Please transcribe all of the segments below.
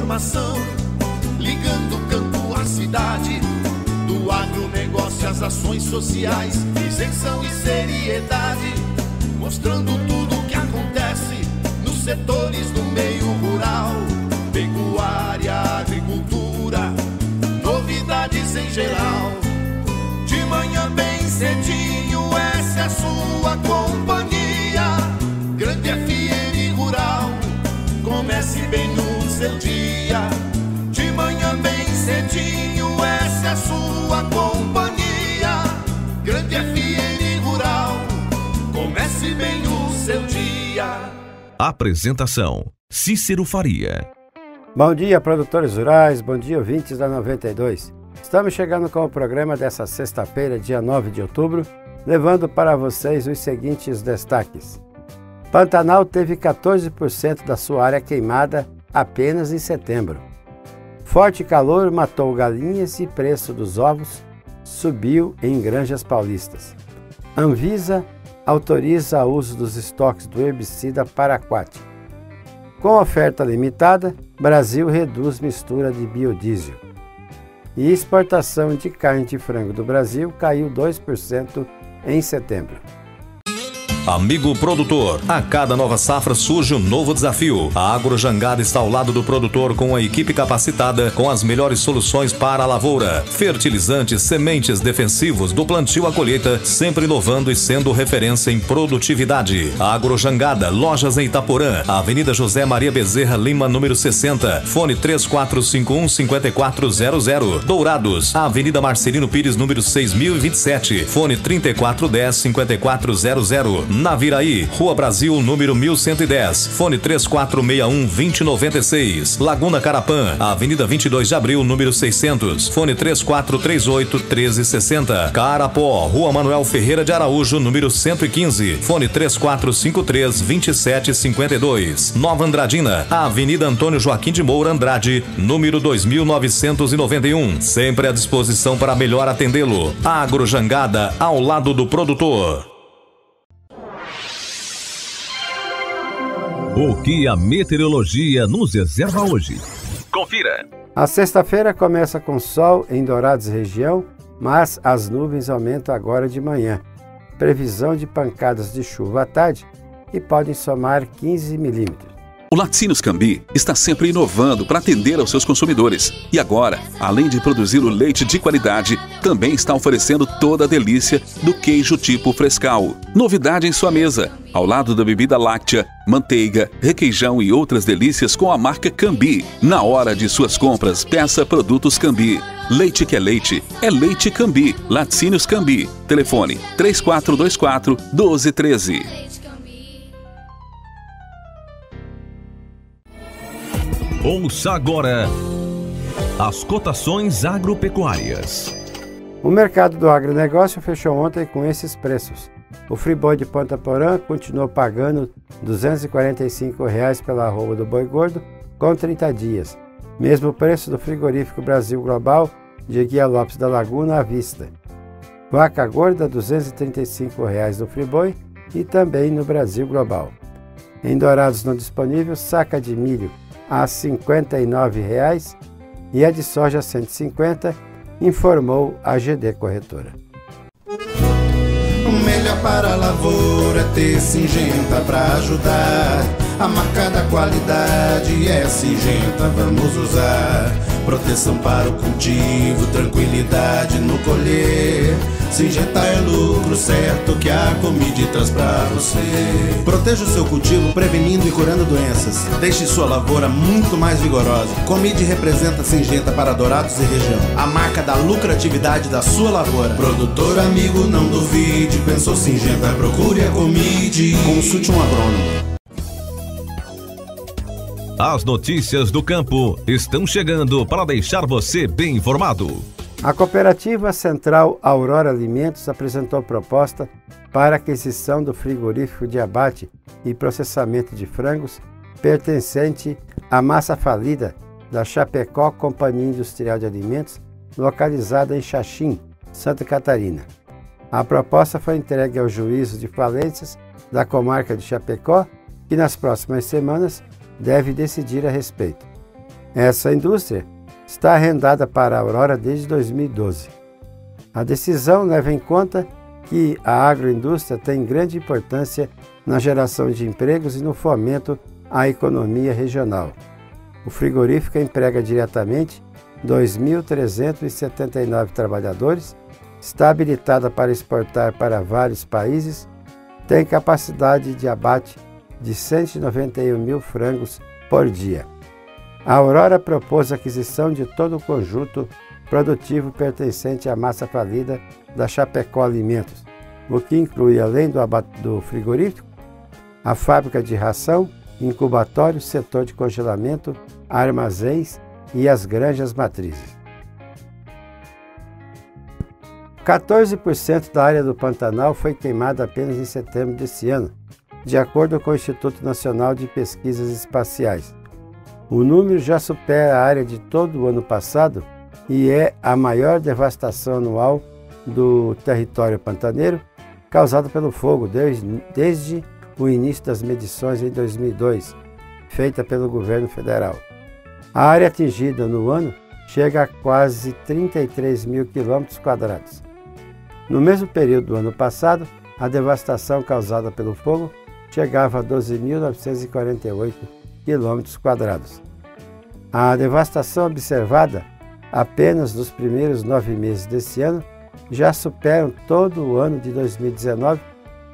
informação, ligando o campo à cidade, do agronegócio às ações sociais, isenção e seriedade, mostrando tudo o que acontece nos setores do meio rural, pecuária, agricultura, novidades em geral. De manhã bem cedinho, essa é a sua companhia, Grande FM Rural, comece bem no seu dia. De manhã bem cedinho, essa é a sua companhia, Grande FM Rural, comece bem o seu dia. Apresentação: Cícero Faria. Bom dia, produtores rurais, bom dia, ouvintes da 92. Estamos chegando com o programa dessa sexta-feira, dia 9 de outubro, levando para vocês os seguintes destaques. Pantanal teve 14% da sua área queimada apenas em setembro. Forte calor matou galinhas e preço dos ovos subiu em granjas paulistas. Anvisa autoriza o uso dos estoques do herbicida paraquat. Com oferta limitada, Brasil reduz mistura de biodiesel. E exportação de carne de frango do Brasil caiu 2% em setembro. Amigo produtor, a cada nova safra surge um novo desafio. A Agrojangada está ao lado do produtor com a equipe capacitada com as melhores soluções para a lavoura. Fertilizantes, sementes, defensivos, do plantio à colheita, sempre inovando e sendo referência em produtividade. A Agrojangada, lojas em Itaporã, Avenida José Maria Bezerra Lima, número 60, fone 3451-5400. Dourados, Avenida Marcelino Pires, número 6027, fone 3410-5400. Naviraí, Rua Brasil, número 1110, fone 3461-2096. Laguna Carapã, Avenida 22 de Abril, número 600, fone 3438-1360. Carapó, Rua Manuel Ferreira de Araújo, número 115, fone 3453-2752. Nova Andradina, Avenida Antônio Joaquim de Moura Andrade, número 2991, sempre à disposição para melhor atendê-lo. Agrojangada, ao lado do produtor. O que a meteorologia nos reserva hoje? Confira! A sexta-feira começa com sol em Dourados região, mas as nuvens aumentam agora de manhã. Previsão de pancadas de chuva à tarde e podem somar 15 milímetros. O Laticínios Cambi está sempre inovando para atender aos seus consumidores. E agora, além de produzir o leite de qualidade, também está oferecendo toda a delícia do queijo tipo Frescal. Novidade em sua mesa, ao lado da bebida láctea, manteiga, requeijão e outras delícias com a marca Cambi. Na hora de suas compras, peça produtos Cambi. Leite que é leite Cambi. Laticínios Cambi. Telefone 3424-1213. Ouça agora as cotações agropecuárias. O mercado do agronegócio fechou ontem com esses preços. O friboi de Ponta Porã continuou pagando R$ 245 pela arroba do boi gordo com 30 dias. Mesmo preço do frigorífico Brasil Global de Guia Lopes da Laguna à vista. Vaca gorda R$ 235 no friboi e também no Brasil Global. Em Dourados não disponível, saca de milho a R$ 59,00 e a de soja R$ 150, informou a GD Corretora. O melhor para a lavoura é ter Syngenta para ajudar. A marca da qualidade é Syngenta, vamos usar. Proteção para o cultivo, tranquilidade no colher. Syngenta é lucro certo que a Comid traz pra você. Proteja o seu cultivo prevenindo e curando doenças. Deixe sua lavoura muito mais vigorosa. Comid representa Syngenta para Dourados e região, a marca da lucratividade da sua lavoura. Produtor amigo, não duvide, pensou Syngenta, procure a Comid. Consulte um agrônomo. As notícias do campo estão chegando para deixar você bem informado. A cooperativa Central Aurora Alimentos apresentou proposta para aquisição do frigorífico de abate e processamento de frangos pertencente à massa falida da Chapecó Companhia Industrial de Alimentos, localizada em Xaxim, Santa Catarina. A proposta foi entregue ao juízo de falências da comarca de Chapecó, que nas próximas semanas deve decidir a respeito. Essa indústria está arrendada para a Aurora desde 2012. A decisão leva em conta que a agroindústria tem grande importância na geração de empregos e no fomento à economia regional. O frigorífico emprega diretamente 2.379 trabalhadores, está habilitada para exportar para vários países, tem capacidade de abate de 191 mil frangos por dia. A Aurora propôs a aquisição de todo o conjunto produtivo pertencente à massa falida da Chapecó Alimentos, o que inclui, além do frigorífico, a fábrica de ração, incubatório, setor de congelamento, armazéns e as granjas matrizes. 14% da área do Pantanal foi queimada apenas em setembro desse ano, de acordo com o Instituto Nacional de Pesquisas Espaciais. O número já supera a área de todo o ano passado e é a maior devastação anual do território pantaneiro causada pelo fogo desde o início das medições em 2002, feita pelo governo federal. A área atingida no ano chega a quase 33 mil quilômetros quadrados. No mesmo período do ano passado, a devastação causada pelo fogo chegava a 12.948 quilômetros quadrados. A devastação observada apenas nos primeiros 9 meses desse ano já superam todo o ano de 2019,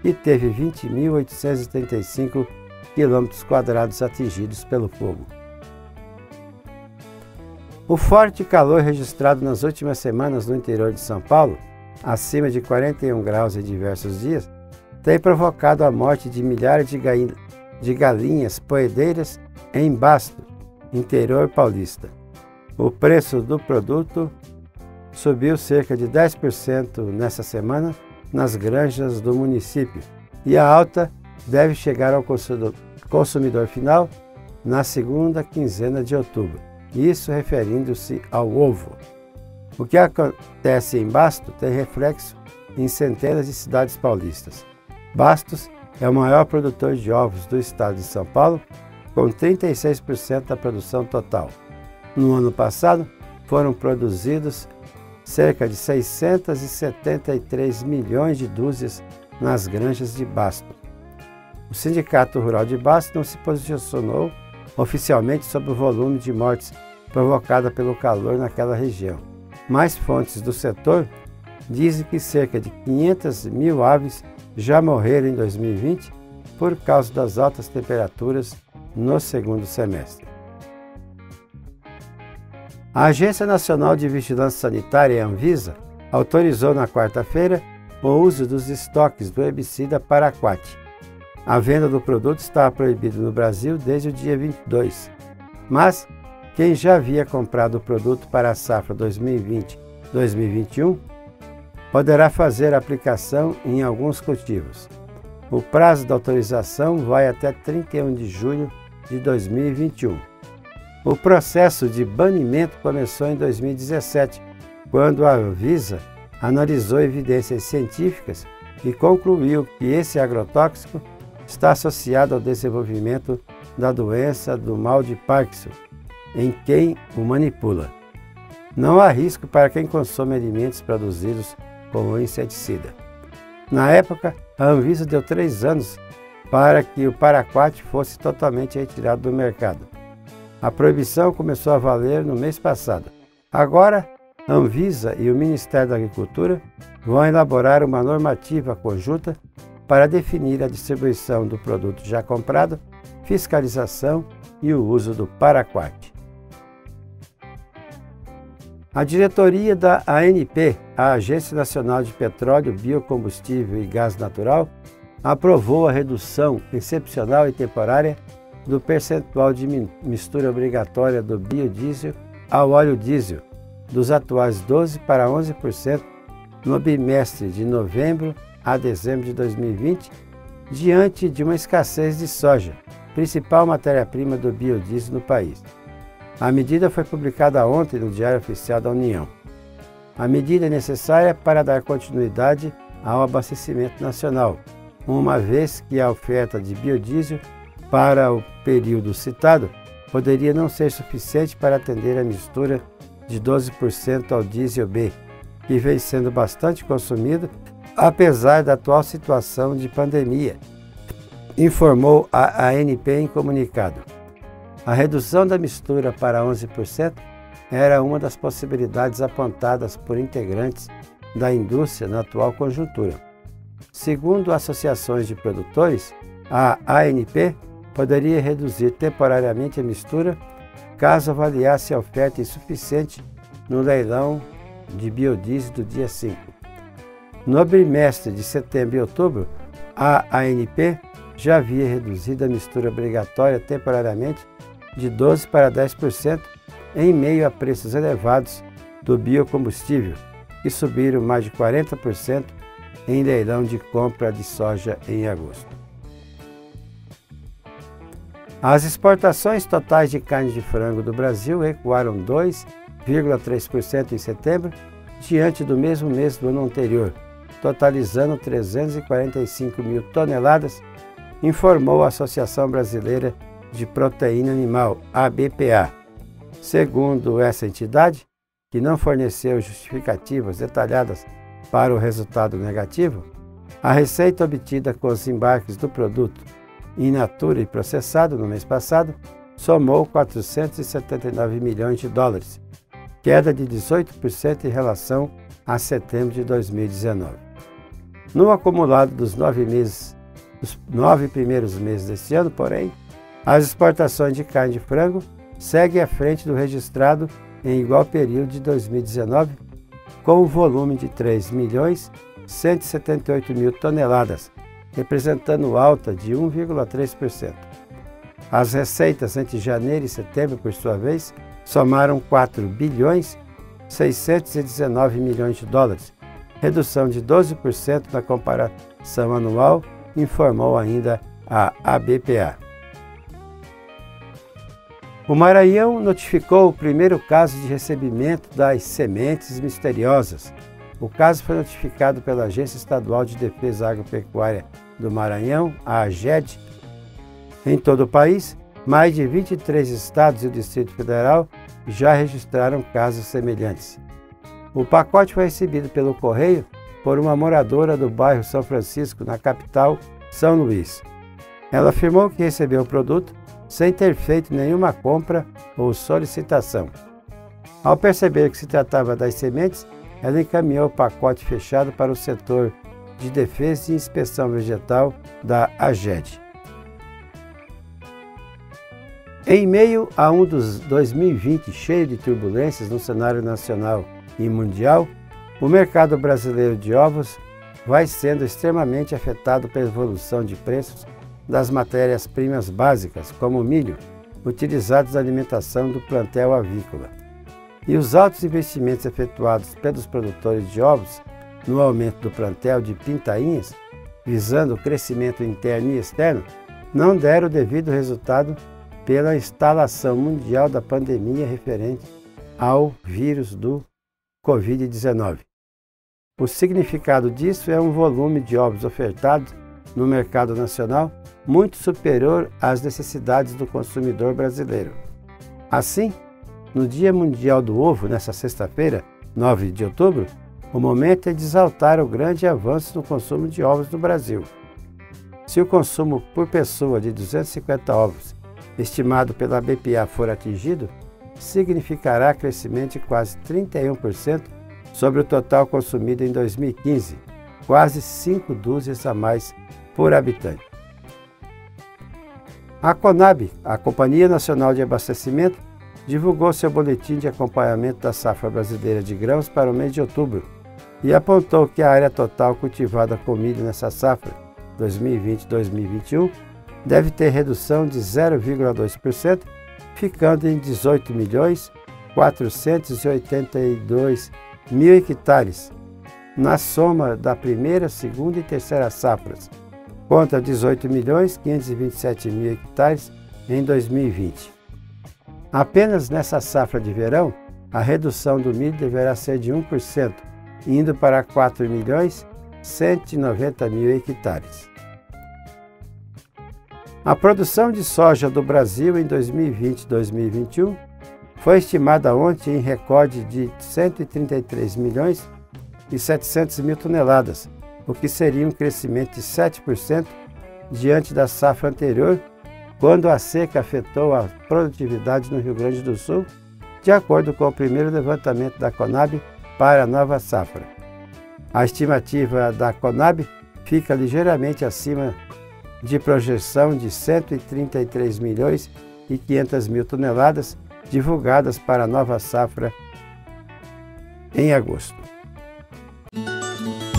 que teve 20.835 quilômetros quadrados atingidos pelo fogo. O forte calor registrado nas últimas semanas no interior de São Paulo, acima de 41 graus em diversos dias, tem provocado a morte de milhares de galinhas poedeiras em Basto, interior paulista. O preço do produto subiu cerca de 10% nessa semana nas granjas do município e a alta deve chegar ao consumidor final na segunda quinzena de outubro, isso referindo-se ao ovo. O que acontece em Basto tem reflexo em centenas de cidades paulistas. Bastos é o maior produtor de ovos do estado de São Paulo, com 36% da produção total. No ano passado, foram produzidos cerca de 673 milhões de dúzias nas granjas de Basto. O Sindicato Rural de Basto não se posicionou oficialmente sobre o volume de mortes provocada pelo calor naquela região, mas fontes do setor dizem que cerca de 500 mil aves já morreram em 2020 por causa das altas temperaturas no segundo semestre. A Agência Nacional de Vigilância Sanitária, Anvisa, autorizou na quarta-feira o uso dos estoques do herbicida Paraquat. A venda do produto estava proibida no Brasil desde o dia 22, mas quem já havia comprado o produto para a safra 2020-2021 poderá fazer a aplicação em alguns cultivos. O prazo da autorização vai até 31 de julho de 2021. O processo de banimento começou em 2017, quando a Anvisa analisou evidências científicas e concluiu que esse agrotóxico está associado ao desenvolvimento da doença do mal de Parkinson em quem o manipula. Não há risco para quem consome alimentos produzidos com o inseticida. Na época, a Anvisa deu 3 anos para que o Paraquat fosse totalmente retirado do mercado. A proibição começou a valer no mês passado. Agora, a Anvisa e o Ministério da Agricultura vão elaborar uma normativa conjunta para definir a distribuição do produto já comprado, fiscalização e o uso do Paraquat. A diretoria da ANP, a Agência Nacional de Petróleo, Biocombustível e Gás Natural, aprovou a redução excepcional e temporária do percentual de mistura obrigatória do biodiesel ao óleo diesel, dos atuais 12% para 11% no bimestre de novembro a dezembro de 2020, diante de uma escassez de soja, principal matéria-prima do biodiesel no país. A medida foi publicada ontem no Diário Oficial da União. A medida é necessária para dar continuidade ao abastecimento nacional, uma vez que a oferta de biodiesel para o período citado poderia não ser suficiente para atender a mistura de 12% ao diesel B, que vem sendo bastante consumido apesar da atual situação de pandemia, informou a ANP em comunicado. A redução da mistura para 11% era uma das possibilidades apontadas por integrantes da indústria na atual conjuntura. Segundo associações de produtores, a ANP poderia reduzir temporariamente a mistura caso avaliasse a oferta insuficiente no leilão de biodiesel do dia 5. No bimestre de setembro e outubro, a ANP já havia reduzido a mistura obrigatória temporariamente de 12% para 10% em meio a preços elevados do biocombustível, que subiram mais de 40% em leilão de compra de soja em agosto. As exportações totais de carne de frango do Brasil recuaram 2,3% em setembro, diante do mesmo mês do ano anterior, totalizando 345 mil toneladas, informou a Associação Brasileira de Proteína Animal, ABPA. Segundo essa entidade, que não forneceu justificativas detalhadas para o resultado negativo, a receita obtida com os embarques do produto in natura e processado no mês passado somou 479 milhões de dólares, queda de 18% em relação a setembro de 2019. No acumulado dos 9 primeiros meses deste ano, porém, as exportações de carne de frango seguem à frente do registrado em igual período de 2019, com um volume de 3.178.000 toneladas, representando alta de 1,3%. As receitas entre janeiro e setembro, por sua vez, somaram 4 bilhões 619 milhões de dólares, redução de 12% na comparação anual, informou ainda a ABPA. O Maranhão notificou o primeiro caso de recebimento das sementes misteriosas. O caso foi notificado pela Agência Estadual de Defesa Agropecuária do Maranhão, a AGED. Em todo o país, mais de 23 estados e o Distrito Federal já registraram casos semelhantes. O pacote foi recebido pelo correio por uma moradora do bairro São Francisco, na capital, São Luís. Ela afirmou que recebeu o produto sem ter feito nenhuma compra ou solicitação. Ao perceber que se tratava das sementes, ela encaminhou o pacote fechado para o setor de defesa e inspeção vegetal da AGED. Em meio a um dos 2020 cheio de turbulências no cenário nacional e mundial, o mercado brasileiro de ovos vai sendo extremamente afetado pela evolução de preços das matérias-primas básicas, como o milho, utilizados na alimentação do plantel avícola. E os altos investimentos efetuados pelos produtores de ovos no aumento do plantel de pintainhas, visando o crescimento interno e externo, não deram o devido resultado pela instalação mundial da pandemia referente ao vírus do Covid-19. O significado disso é um volume de ovos ofertados no mercado nacional muito superior às necessidades do consumidor brasileiro. Assim, no Dia Mundial do Ovo, nesta sexta-feira, 9 de outubro, o momento é de exaltar o grande avanço no consumo de ovos no Brasil. Se o consumo por pessoa de 250 ovos, estimado pela BPA, for atingido, significará crescimento de quase 31% sobre o total consumido em 2015, quase 5 dúzias a mais por habitante. A Conab, a Companhia Nacional de Abastecimento, divulgou seu boletim de acompanhamento da safra brasileira de grãos para o mês de outubro e apontou que a área total cultivada com milho nessa safra 2020-2021 deve ter redução de 0,2%, ficando em 18.482.000 hectares, na soma da primeira, segunda e terceira safras, contra 18.527.000 hectares em 2020. Apenas nessa safra de verão, a redução do milho deverá ser de 1%, indo para 4.190.000 hectares. A produção de soja do Brasil em 2020 e 2021 foi estimada ontem em recorde de 133 milhões e 700 mil toneladas, o que seria um crescimento de 7% diante da safra anterior, quando a seca afetou a produtividade no Rio Grande do Sul, de acordo com o primeiro levantamento da Conab para a nova safra. A estimativa da Conab fica ligeiramente acima de projeção de 133 milhões e 500 mil toneladas divulgadas para a nova safra em agosto.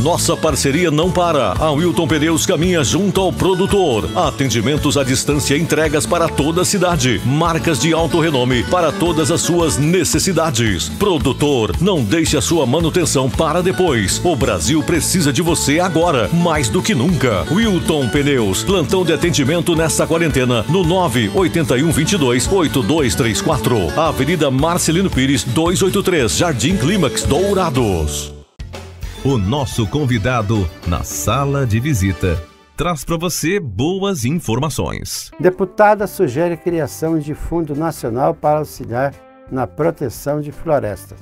Nossa parceria não para. A Wilton Pneus caminha junto ao produtor. Atendimentos à distância, entregas para toda a cidade. Marcas de alto renome para todas as suas necessidades. Produtor, não deixe a sua manutenção para depois. O Brasil precisa de você agora, mais do que nunca. Wilton Pneus, plantão de atendimento nesta quarentena no 981228234. Avenida Marcelino Pires, 283, Jardim Clímax, Dourados. O nosso convidado na sala de visita traz para você boas informações. Deputada sugere a criação de Fundo Nacional para auxiliar na proteção de florestas.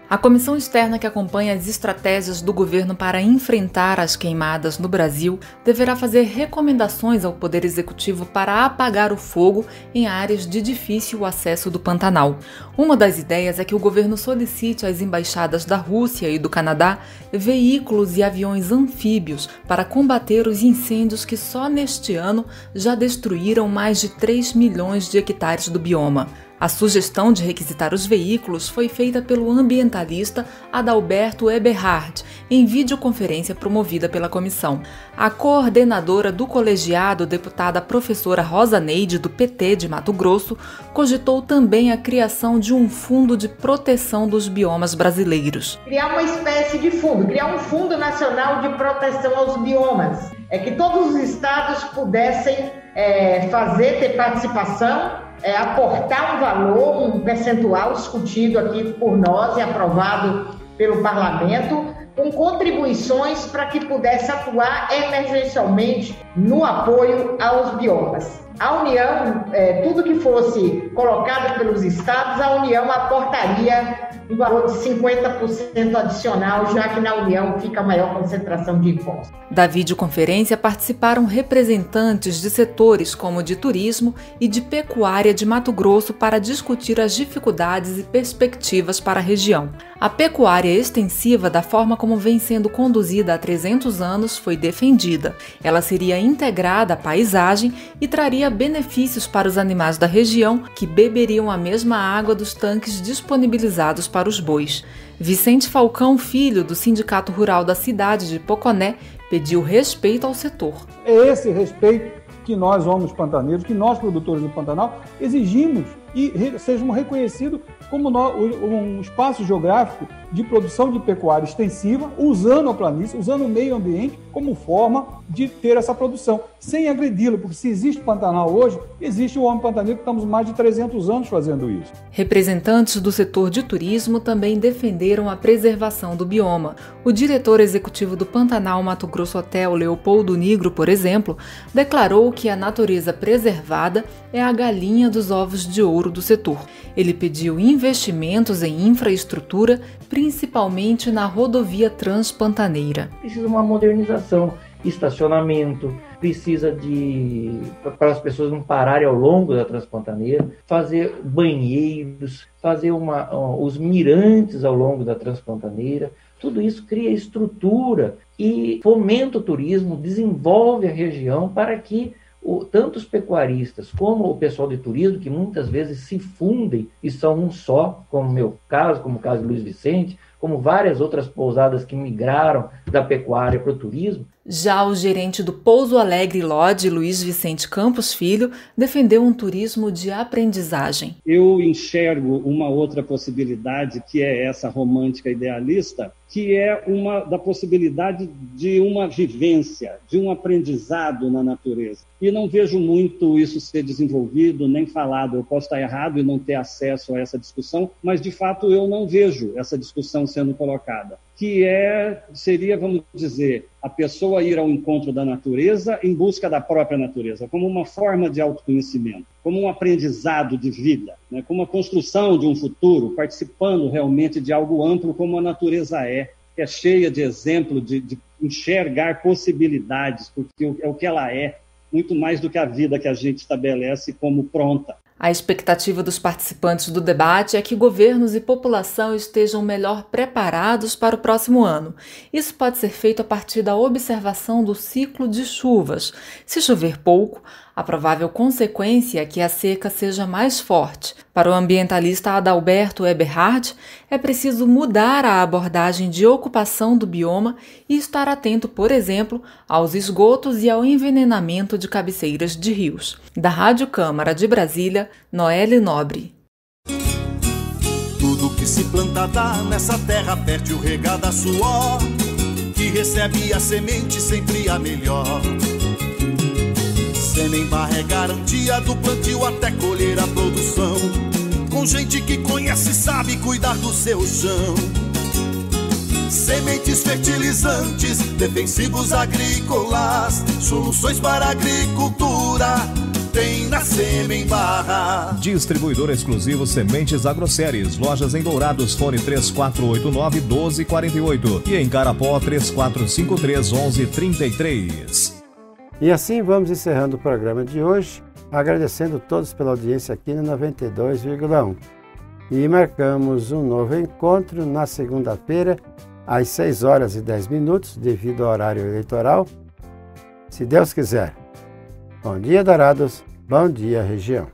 A comissão externa que acompanha as estratégias do governo para enfrentar as queimadas no Brasil deverá fazer recomendações ao Poder Executivo para apagar o fogo em áreas de difícil acesso do Pantanal. Uma das ideias é que o governo solicite às embaixadas da Rússia e do Canadá veículos e aviões anfíbios para combater os incêndios que só neste ano já destruíram mais de 3 milhões de hectares do bioma. A sugestão de requisitar os veículos foi feita pelo ambientalista Adalberto Eberhard, em videoconferência promovida pela comissão. A coordenadora do colegiado, deputada professora Rosa Neide, do PT de Mato Grosso, cogitou também a criação de um fundo de proteção dos biomas brasileiros. Criar uma espécie de fundo, criar um fundo nacional de proteção aos biomas. É que todos os estados pudessem ter participação, aportar um valor, um percentual discutido aqui por nós e aprovado pelo parlamento, com contribuições para que pudesse atuar emergencialmente no apoio aos biomas. A União, tudo que fosse colocado pelos estados, a União aportaria um valor de 50% adicional, já que na União fica a maior concentração de impostos. Da videoconferência participaram representantes de setores como de turismo e de pecuária de Mato Grosso para discutir as dificuldades e perspectivas para a região. A pecuária extensiva, da forma como vem sendo conduzida há 300 anos, foi defendida. Ela seria integrada à paisagem e traria benefícios para os animais da região, que beberiam a mesma água dos tanques disponibilizados para os bois. Vicente Falcão Filho, do Sindicato Rural da cidade de Poconé, pediu respeito ao setor. É esse respeito que nós, homens pantaneiros, que nós, produtores do Pantanal, exigimos e sejamos reconhecidos como um espaço geográfico de produção de pecuária extensiva, usando a planície, usando o meio ambiente como forma de ter essa produção, sem agredi-lo, porque se existe Pantanal hoje, existe o homem pantaneiro, que estamos mais de 300 anos fazendo isso. Representantes do setor de turismo também defenderam a preservação do bioma. O diretor executivo do Pantanal Mato Grosso Hotel, Leopoldo Nigro, por exemplo, declarou que a natureza preservada é a galinha dos ovos de ouro do setor. Ele pediu investimentos em infraestrutura, principalmente na rodovia Transpantaneira. Precisa uma modernização, estacionamento, precisa para as pessoas não pararem ao longo da Transpantaneira, fazer banheiros, fazer os mirantes ao longo da Transpantaneira. Tudo isso cria estrutura e fomenta o turismo, desenvolve a região para que tanto os pecuaristas como o pessoal de turismo, que muitas vezes se fundem e são um só, como o meu caso, como o caso de Luiz Vicente, como várias outras pousadas que migraram da pecuária para o turismo. Já o gerente do Pouso Alegre Lodge, Luiz Vicente Campos Filho, defendeu um turismo de aprendizagem. Eu enxergo uma outra possibilidade, que é essa romântica idealista, que é da possibilidade de uma vivência, de um aprendizado na natureza. E não vejo muito isso ser desenvolvido, nem falado. Eu posso estar errado e não ter acesso a essa discussão, mas de fato eu não vejo essa discussão sendo colocadas, que seria, vamos dizer, a pessoa ir ao encontro da natureza em busca da própria natureza, como uma forma de autoconhecimento, como um aprendizado de vida, né? Como a construção de um futuro, participando realmente de algo amplo como a natureza que é cheia de exemplo, de enxergar possibilidades, porque é o que ela é, muito mais do que a vida que a gente estabelece como pronta. A expectativa dos participantes do debate é que governos e população estejam melhor preparados para o próximo ano. Isso pode ser feito a partir da observação do ciclo de chuvas. Se chover pouco, a provável consequência é que a seca seja mais forte. Para o ambientalista Adalberto Eberhard, é preciso mudar a abordagem de ocupação do bioma e estar atento, por exemplo, aos esgotos e ao envenenamento de cabeceiras de rios. Da Rádio Câmara de Brasília, Noelle Nobre. Tudo que se planta dá nessa terra fértil regada a suor, que recebe a semente sempre a melhor. Semear é garantia do plantio até colher a produção, com gente que conhece e sabe cuidar do seu chão. Sementes fertilizantes, defensivos agrícolas, soluções para a agricultura tem na Sêmen Barra. Distribuidor exclusivo Sementes Agroceres. Lojas em Dourados, fone 3489-1248 e em Carapó 3453-1133. E assim vamos encerrando o programa de hoje, agradecendo a todos pela audiência aqui no 92,1. E marcamos um novo encontro na segunda-feira, às 6h10, devido ao horário eleitoral, se Deus quiser. Bom dia, Dourados. Bom dia, região.